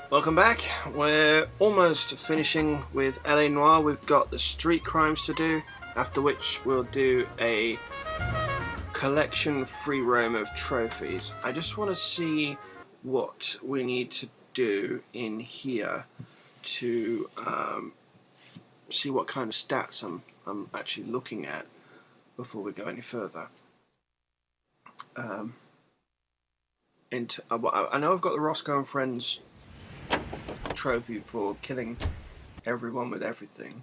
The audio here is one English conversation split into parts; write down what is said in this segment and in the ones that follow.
Welcome back. We're almost finishing with LA Noire. We've got the street crimes to do, after which we'll do a collection free roam of trophies. I just want to see what we need to do in here to see what kind of stats I'm actually looking at before we go any further. I know I've got the Roscoe and Friends trophy for killing everyone with everything.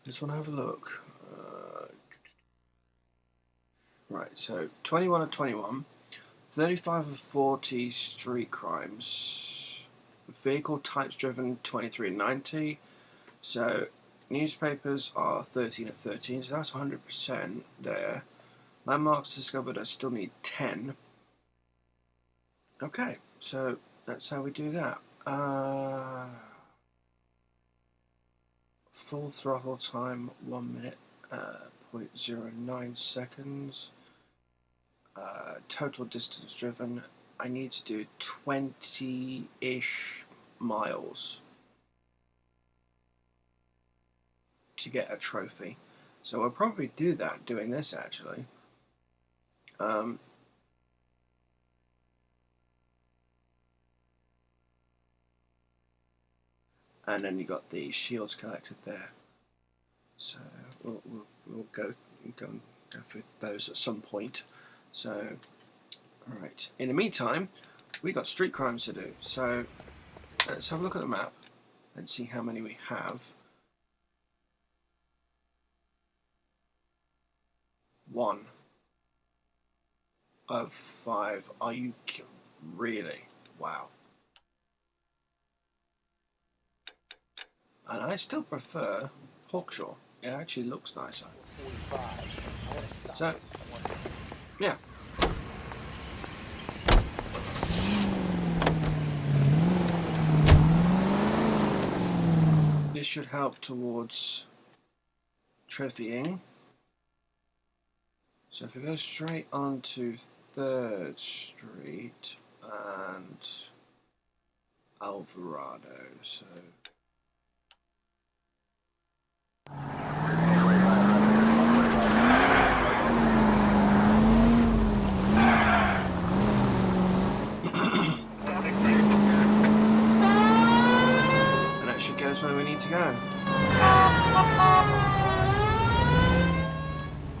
Just want to have a look. Right, so 21 of 21, 35 of 40 street crimes, vehicle types driven 23 and 90, so newspapers are 13 of 13, so that's 100% there. Landmarks discovered, I still need 10. Okay, so that's how we do that. Full throttle time 1 minute, 0.09 seconds. Total distance driven, I need to do 20-ish miles to get a trophy. So I'll probably do that doing this actually. And then you got the shields collected there. So we'll go for those at some point. So, alright. In the meantime, we got street crimes to do. So let's have a look at the map and see how many we have. 1 of 5. Are you really? Wow. And I still prefer Hawkshaw. It actually looks nicer. So, yeah. This should help towards trophying. So if we go straight on to 3rd Street and Alvarado, so... And that should get us where we need to go.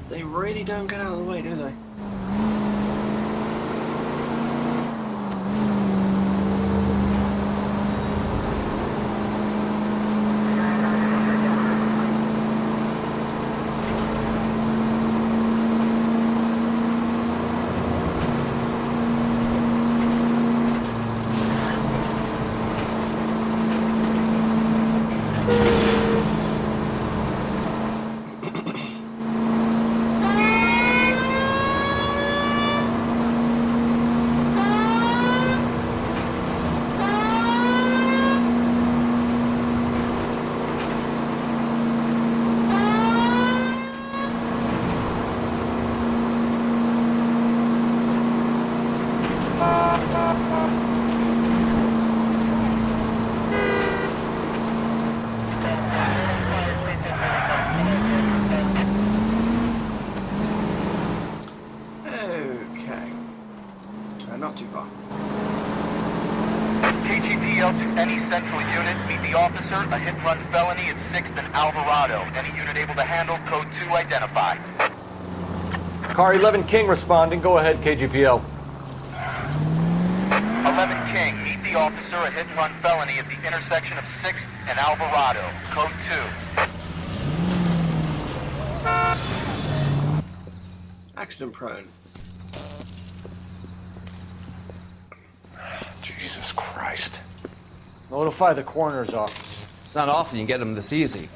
They really don't get out of the way, do they? Not too far. KGPL to any central unit. Meet the officer. A hit-and-run felony at 6th and Alvarado. Any unit able to handle. Code 2 identified. Car 11 King responding. Go ahead, KGPL. 11 King. Meet the officer. A hit-and-run felony at the intersection of 6th and Alvarado. Code 2. Accident prone. Jesus Christ. Notify the coroner's office. It's not often you get them this easy.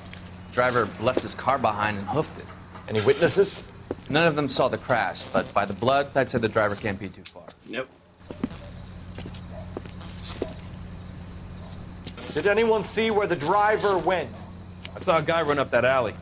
Driver left his car behind and hoofed it. Any witnesses? None of them saw the crash, but by the blood, I'd say the driver can't be too far. Nope. Did anyone see where the driver went? I saw a guy run up that alley.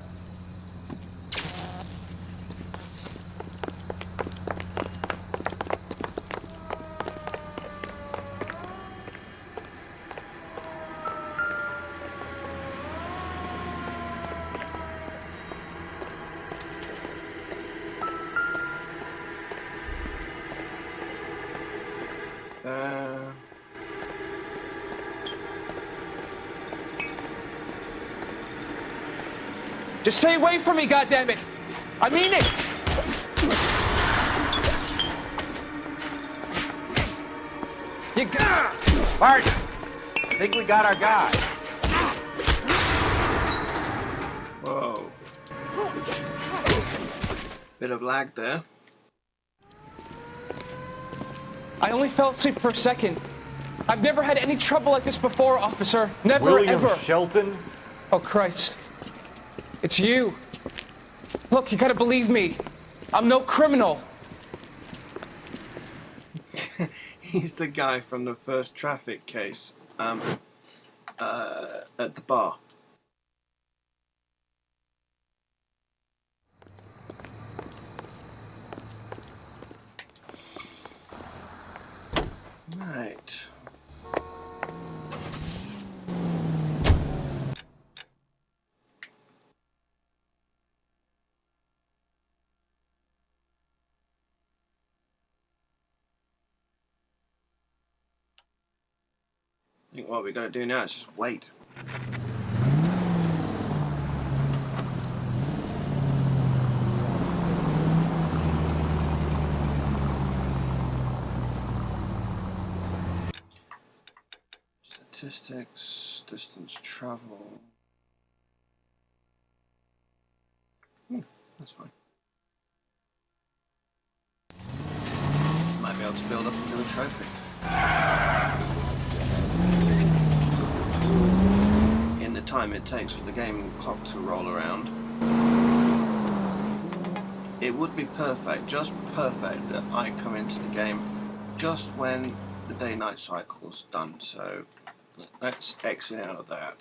there. Just stay away from me, goddammit! I mean it! You got... Martin, I think we got our guy. Whoa. Bit of lag there. I only fell asleep for a second. I've never had any trouble like this before, officer. Never, William ever. Shelton? Oh, Christ. It's you. Look, you gotta believe me. I'm no criminal. He's the guy from the first traffic case at the bar. Right. I think what we're going to do now is just wait. Statistics, distance travel. That's fine. Might be able to build up another trophy. In the time it takes for the game clock to roll around, it would be perfect, just perfect, that I come into the game just when the day-night cycle's done. So let's exit out of that.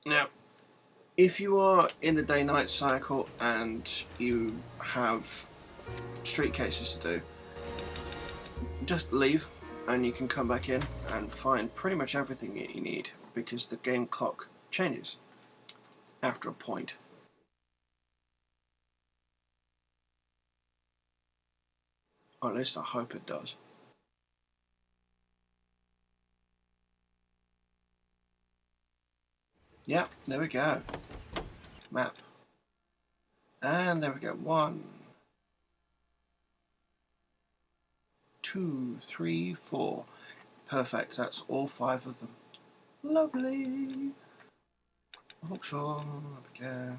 Now, if you are in the day-night cycle and you have street cases to do, just leave and you can come back in and find pretty much everything that you need, because the game clock changes after a point. Or at least I hope it does. Yep, there we go. Map. And there we go. 1, 2, 3, 4. Perfect. That's all 5 of them. Lovely. Offshore. There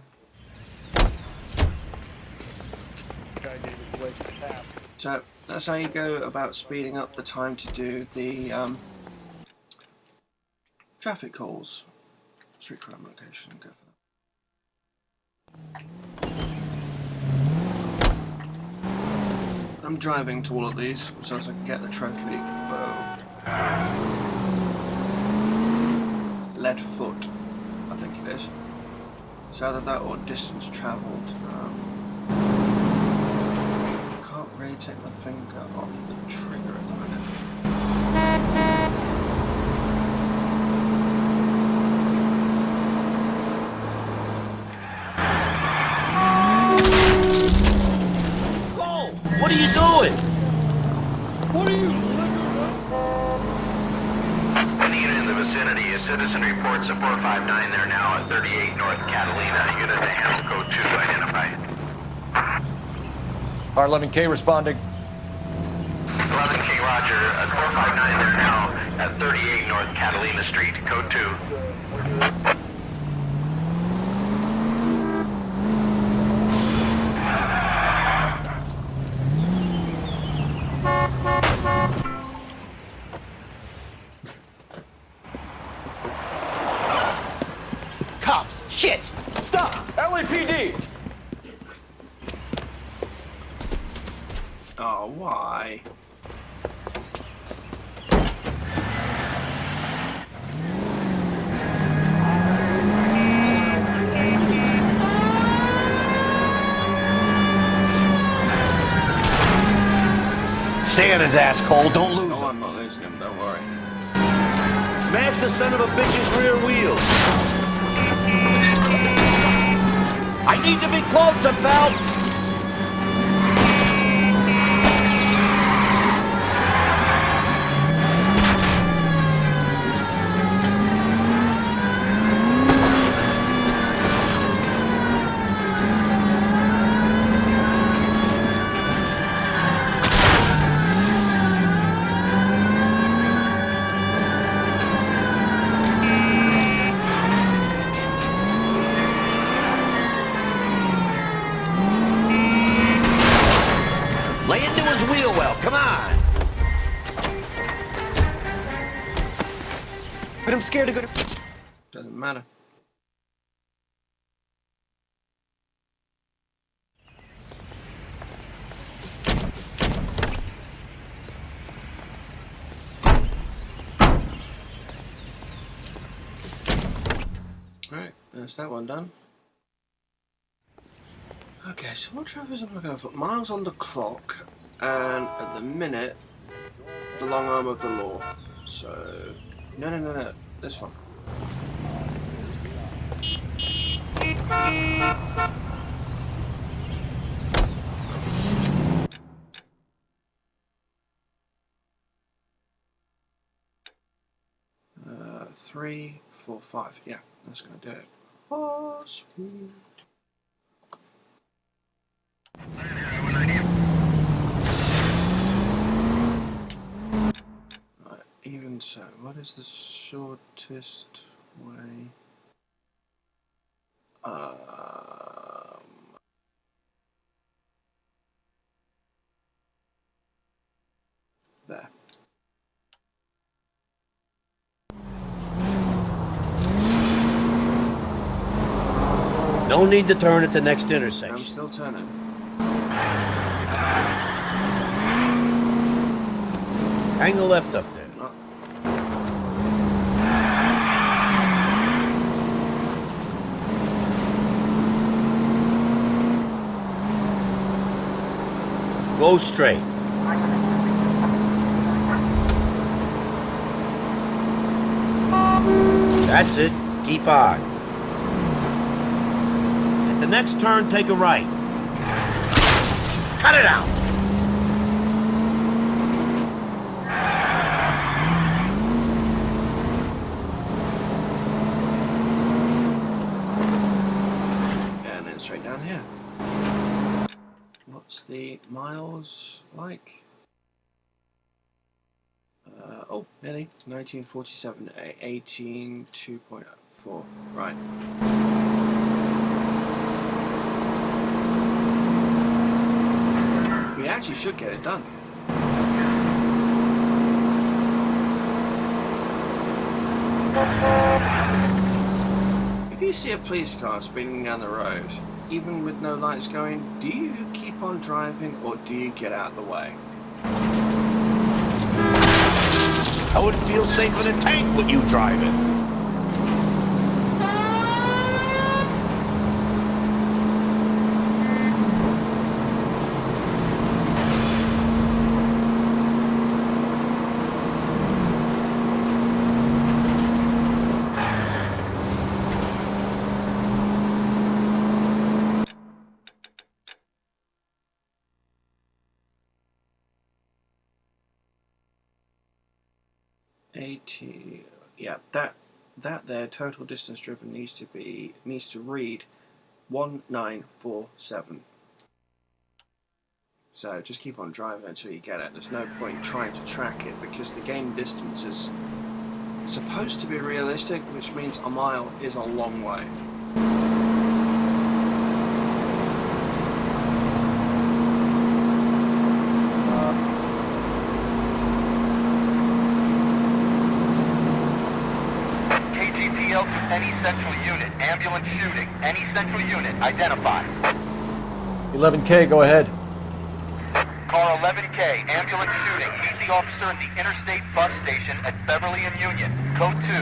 we go. So that's how you go about speeding up the time to do the traffic calls. Street crime location. Go for that. I'm driving to all of these so as I can get the trophy. Whoa. Lead foot, I think it is. It's either that or distance travelled. Can't really take my finger off the trigger at the minute. What are you doing? What are you... Any unit in the vicinity, a citizen reports a 459 there now at 38 North Catalina. Unit to handle code 2 identified. R11K responding. 11K Roger, a 459 there now at 38 North Catalina Street, code 2. Cops! Shit! Stop! LAPD! Oh, why? Stay on his ass, Cole. Don't lose Oh, him. I'm not losing him, don't worry. Smash the son of a bitch's rear wheels. I need to be closer, Phelps. Lay into his wheel well, come on! But I'm scared to go to... Doesn't matter. Alright, that's that one done. Okay, so what trophies am I going for? Miles on the clock, and at the minute, the long arm of the law. So, no, this one. Three, 4, 5. Yeah, that's gonna do it. Oh, sweet. Right, even so, what is the shortest way? There. No need to turn at the next I'm intersection. still turning. Hang the left up there. Oh. Go straight. That's it. Keep on. At the next turn, take a right. Cut it out! And then straight down here. What's the miles like? Oh, nearly. 1947 to 18, 2.4. Right. We actually should get it done. If you see a police car speeding down the road, even with no lights going, do you keep on driving or do you get out of the way? I wouldn't feel safe in a tank with you driving. Yeah, that there total distance driven needs to read 1947. So just keep on driving until you get it. There's no point trying to track it because the game distance is supposed to be realistic, which means a mile is a long way. Any central unit, ambulance shooting. Any central unit, identify. 11K, go ahead. Car 11K, ambulance shooting. Meet the officer at the interstate bus station at Beverly and Union. Code 2.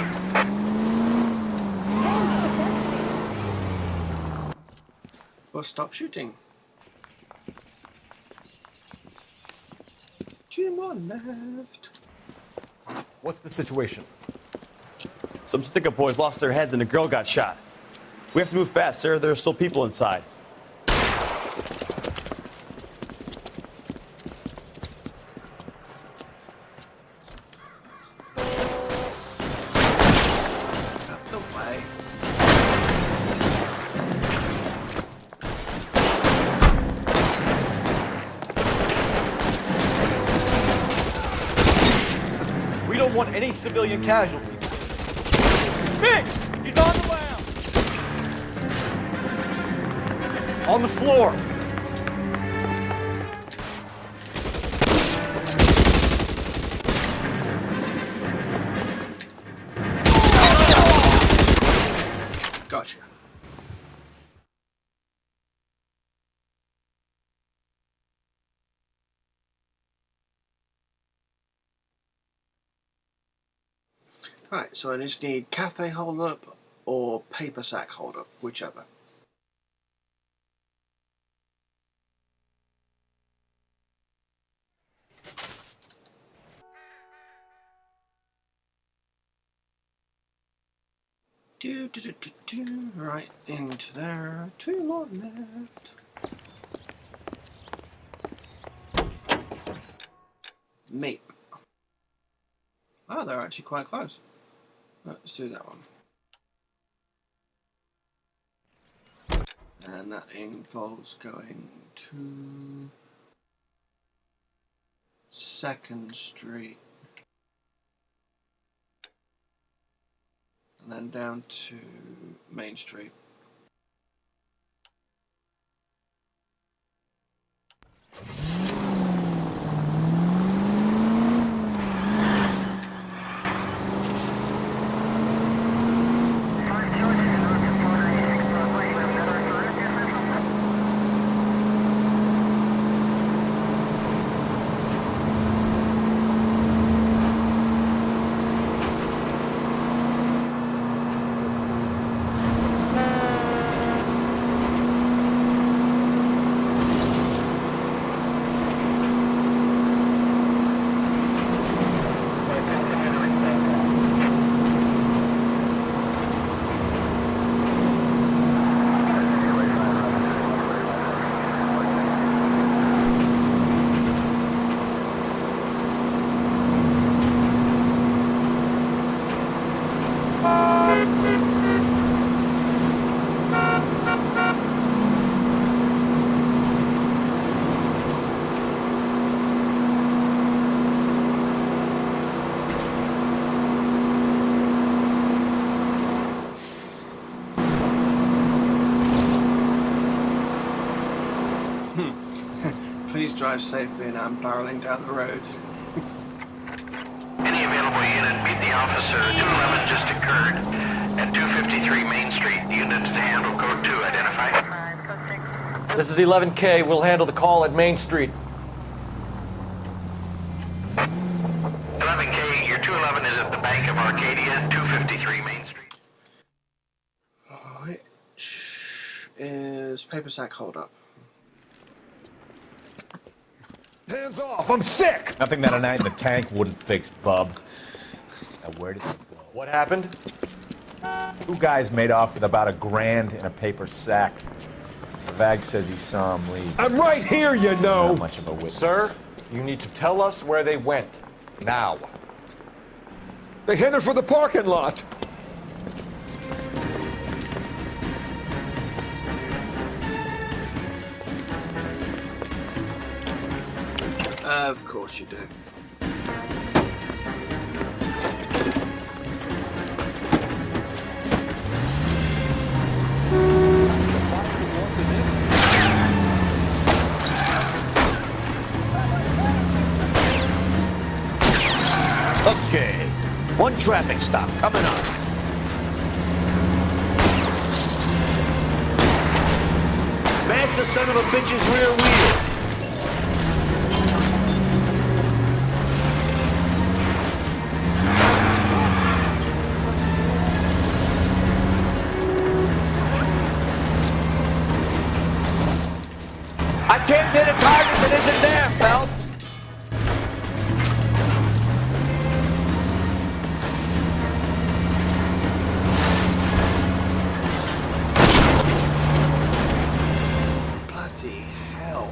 Well, stop shooting. 2 more left. What's the situation? Some stick-up boys lost their heads and a girl got shot. We have to move fast, sir. There are still people inside. Out the way. We don't want any civilian casualties. Biggs! He's on the ground! On the floor! Right, so I just need cafe hold up or paper sack hold up, whichever. Right into there. 2 more left. Meep. Oh, they're actually quite close. Let's do that one. And that involves going to 2nd Street. And then down to Main Street. Please drive safely, and I'm barreling down the road. Any available unit, meet the officer. 211 just occurred at 253 Main Street. Unit to handle code 2. Identify. This is 11K. We'll handle the call at Main Street. 11K, your 211 is at the Bank of Arcadia, 253 Main Street. Which is paper sack hold up. Hands off, I'm sick! Nothing that a night in the tank wouldn't fix, bub. Now, where did he go? What happened? 2 guys made off with about $1,000 in a paper sack. The Vag says he saw him leave. I'm right here, you know! Not much of a witness. Sir, you need to tell us where they went. Now. They headed for the parking lot. Of course you do. Okay, 1 traffic stop coming up. Smash the son of a bitch's rear wheels. I can't hit a target that isn't there, Phelps. Bloody hell.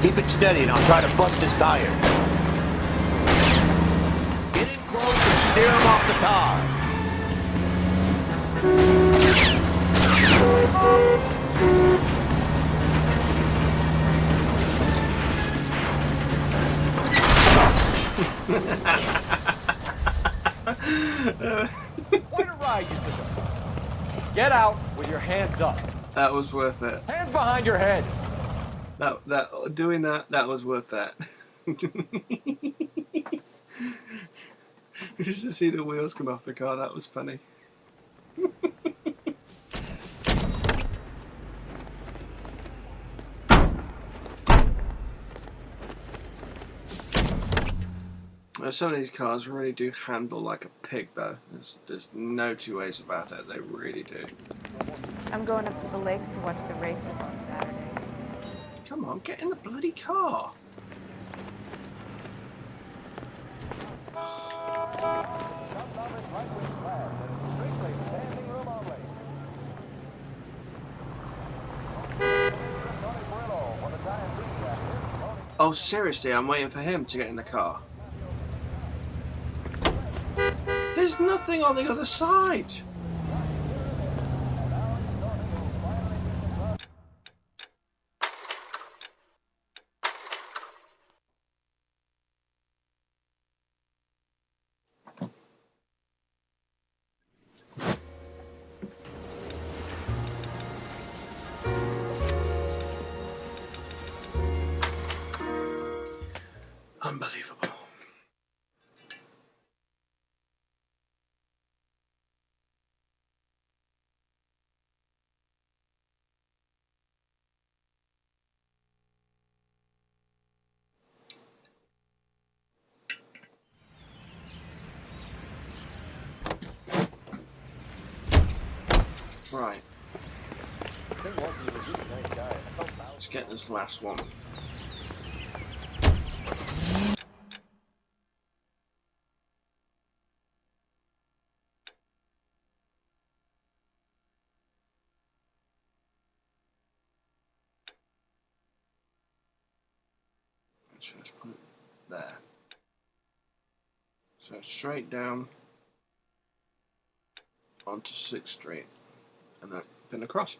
Keep it steady and I'll try to bust his tire. Get in close and steer him off the tar. What a ride you took us on. Get out with your hands up. That was worth it. Hands behind your head. Doing that was worth that. Just to see the wheels come off the car, that was funny. Some of these cars really do handle like a pig, though. There's no two ways about it. They really do. I'm going up to the lakes to watch the races on Saturday. Come on, get in the bloody car. Oh, seriously, I'm waiting for him to get in the car. There's nothing on the other side. Unbelievable. Right. Let's get this last one. Let's put it there. So straight down onto 6th Street and then across.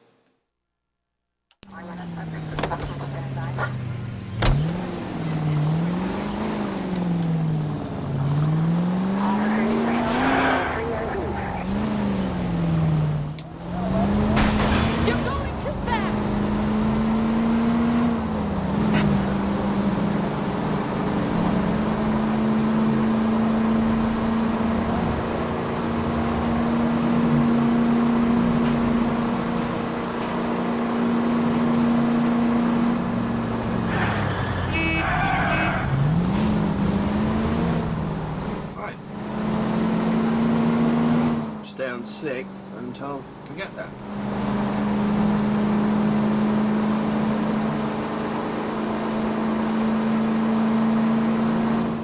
Down 6th until we get there.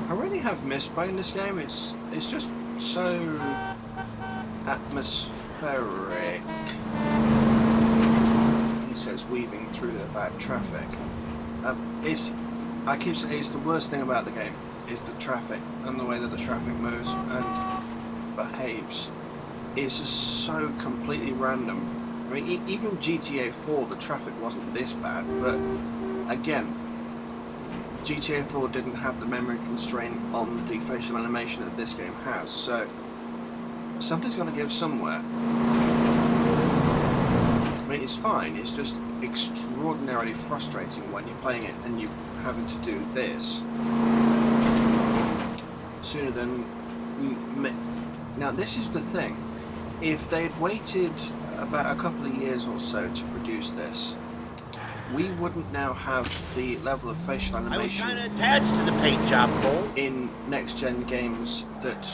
I really have missed playing this game. It's just so atmospheric. He says, weaving through the bad traffic. I keep saying it's the worst thing about the game is the traffic and the way that the traffic moves and behaves. It's just so completely random. I mean, even GTA 4, the traffic wasn't this bad, but again, GTA 4 didn't have the memory constraint on the facial animation that this game has, so something's going to give somewhere. I mean, it's fine, it's just extraordinarily frustrating when you're playing it and you're having to do this sooner than... Now, this is the thing. If they'd waited about a couple of years or so to produce this, we wouldn't now have the level of facial animation I was kind of attached to the paint job, Cole. in next-gen games that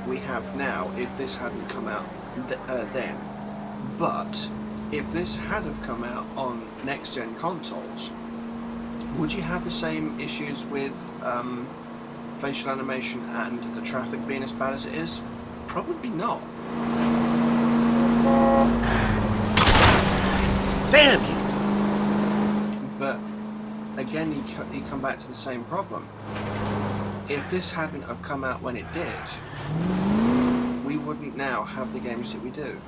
we have now if this hadn't come out then. But if this had have come out on next-gen consoles, would you have the same issues with facial animation and the traffic being as bad as it is? Probably not. Damn you! But again, you come back to the same problem. If this hadn't have come out when it did, we wouldn't now have the games that we do.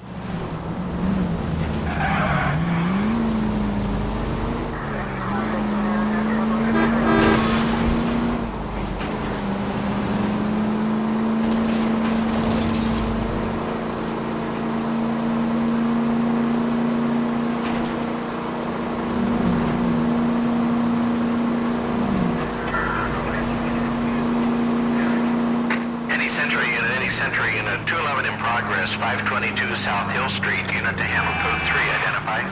Unit 211 in progress, 522 South Hill Street. Unit to handle code 3, identify.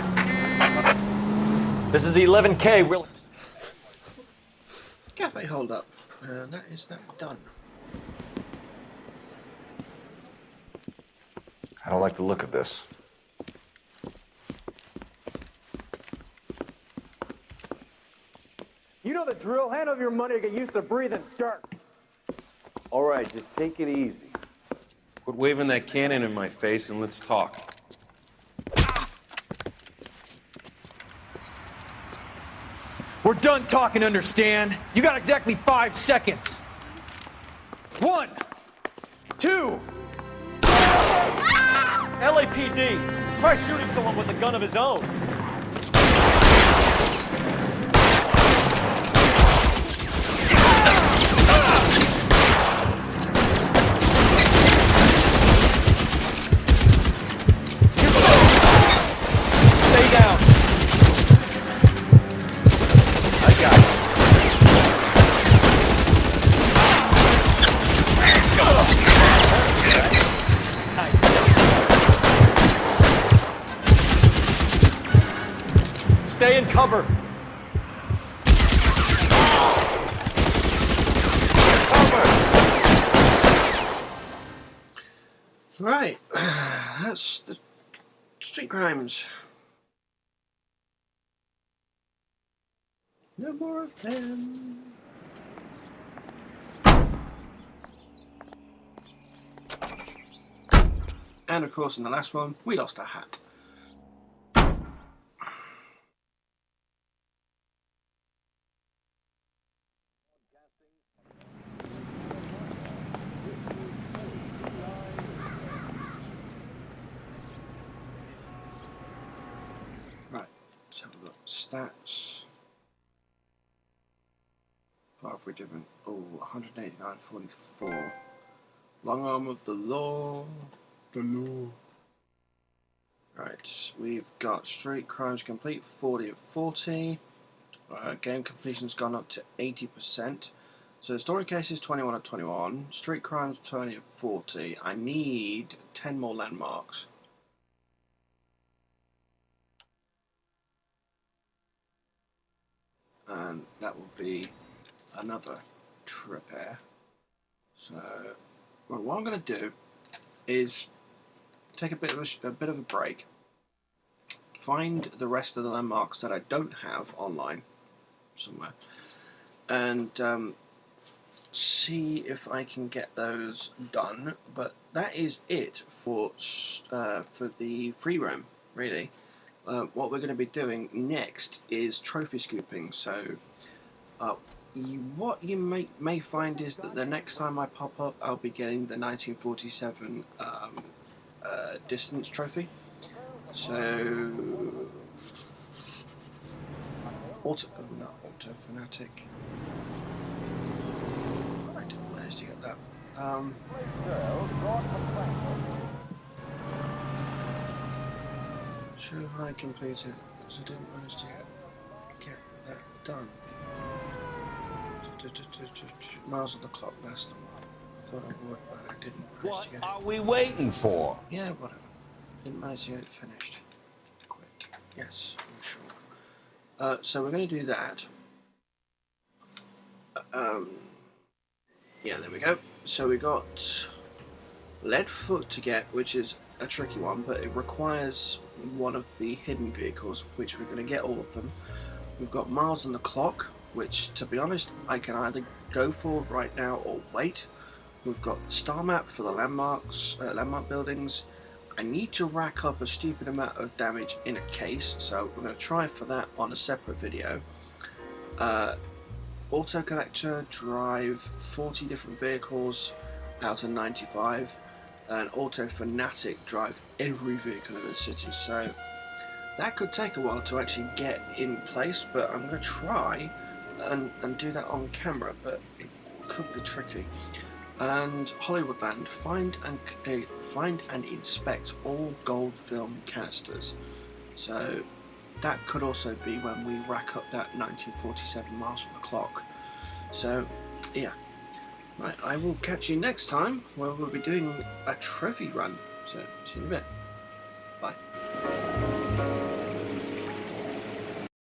This is 11K. Cafe, hold up. That is that done. I don't like the look of this. You know the drill. Hand over your money to get used to breathing dirt. All right, just take it easy. Quit waving that cannon in my face and let's talk. We're done talking, understand? You got exactly 5 seconds. 1, 2. LAPD. Try shooting someone with a gun of his own. Stay down. I got it. Stay in cover. Right, that's the street crimes. No more of them. And of course, in the last one, we lost our hat. Right, let's have a look. Stats. 5 different. Oh, 189.44. Long arm of the law. The law. Right, we've got street crimes complete 40 of 40. Game completion's gone up to 80%. So story cases 21 of 21. Street crimes 20 of 40. I need 10 more landmarks. And that will be another trip here. So, well, what I'm going to do is take a bit of a break, find the rest of the landmarks that I don't have online somewhere, and see if I can get those done. But that is it for the free roam, really. What we're going to be doing next is trophy scooping. So what you may find is that the next time I pop up, I'll be getting the 1947 distance trophy. So not auto fanatic. I didn't manage to get that. Show I completed, because I didn't manage to get that done. Miles on the clock last time. I thought I would, but I didn't manage to get it. What are we waiting for? Yeah, whatever. Didn't manage to get it finished. Quit. Yes, I'm sure. So we're going to do that. Yeah, there we go. So we got Leadfoot to get, which is a tricky one, but it requires one of the hidden vehicles, which we're going to get all of them. We've got Miles on the Clock, which, to be honest, I can either go for right now or wait. We've got Star Map for the landmarks, landmark buildings. I need to rack up a stupid amount of damage in a case, so we're going to try for that on a separate video. Auto Collector, drive 40 different vehicles out of 95, and Auto Fanatic, drive every vehicle in the city. So that could take a while to actually get in place, but I'm going to try and do that on camera, but it could be tricky. And Hollywoodland, find and inspect all gold film canisters. So that could also be when we rack up that 1947 miles on the clock. So yeah, Right, I will catch you next time where we'll be doing a trophy run. So, see you in a bit. Bye.